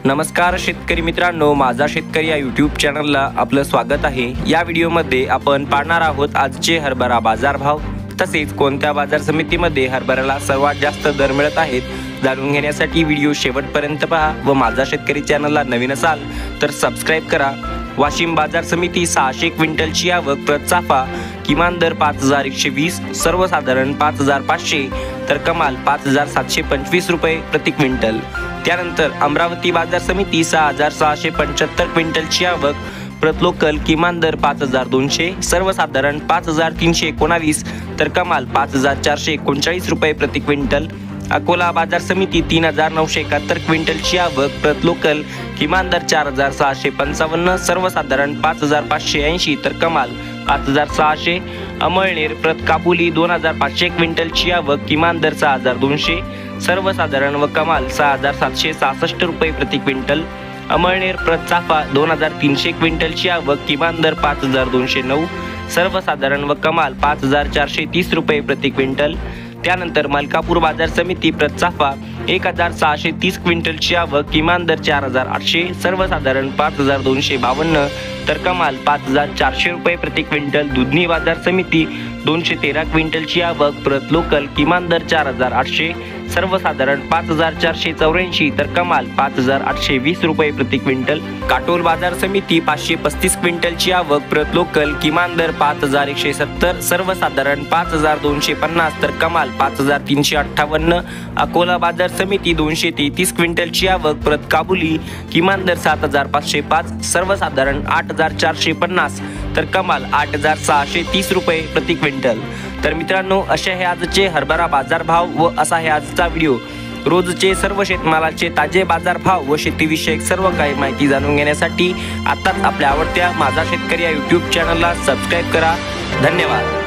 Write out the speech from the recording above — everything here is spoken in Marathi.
नमस्कार शेतकरी मित्रांनो, माझा शेतकरी या यूट्यूब चॅनलला आपलं स्वागत आहे। या व्हिडिओमध्ये आपण पाहणार आहोत आजचे हरभरा बाजारभाव, तसेच कोणत्या बाजार समितीमध्ये हरभऱ्याला सर्वात जास्त दर मिळत आहेत जाणून घेण्यासाठी व्हिडिओ शेवटपर्यंत पहा व माझा शेतकरी चॅनलला नवीन असाल तर सबस्क्राइब करा। वाशिम बाजार समिती 600 क्विंटलची आवक प्रत चाफा किमान दर 5120, सर्वसाधारण 5500 तर कमाल 5725 रुपये प्रति क्विंटल। त्यानंतर अमरावती बाजार समिती 6675 क्विंटलची आवक प्रत लोकल किमान दर 5200, सर्वसाधारण 5319 तर कमाल 5439 रुपये प्रति क्विंटल। अकोला बाजार समिती 3971 क्विंटलची आवक प्रत लोकल किमान दर 4655, सर्वसाधारण 5580 तर कमाल 5600। अमळनेर प्रत काबुली 2500 क्विंटलची आवक किमान दर 6200, सर्वसाधारण व कमाल 6766 रुपये प्रति क्विंटल। अमळनेर प्रत चाफा 2300 क्विंटलची आवक किमान दर 5209, सर्वसाधारण व कमाल 5430 रुपये प्रति क्विंटल। त्यानंतर मलकापूर बाजार समिती प्रत चाफा 1630 क्विंटलची आवक किमान दर 4800, सर्वसाधारण 5252 तर कमाल 5400 रुपये प्रति क्विंटल। दुधनी बाजार समिती 213 क्विंटलची आवक प्रत लोकल किमान दर 4800, सर्वसाधारण 5484 तर कमाल 5820 रुपये प्रति क्विंटल। काटोल बाजार समिती 535 क्विंटलची आवक प्रत लोकल किमान दर 5170, सर्वसाधारण 5250 तर कमाल 5358। अकोला बाजार समिती 233 क्विंटलची आवक प्रत काबुली किमान दर 7505, सर्वसाधारण 8450 तर कमाल 8630 रुपये प्रति क्विंटल। तर मित्रांनो, असे हे आजचे हरभरा बाजारभाव व असा हे आजचा व्हिडिओ। रोजचे सर्व शेतमालाचे ताजे बाजारभाव व शेतीविषयक सर्व काही माहिती जाणून घेण्यासाठी आताच आपल्या आवडत्या माझा शेतकरी या यूट्यूब चॅनलला सबस्क्राइब करा। धन्यवाद।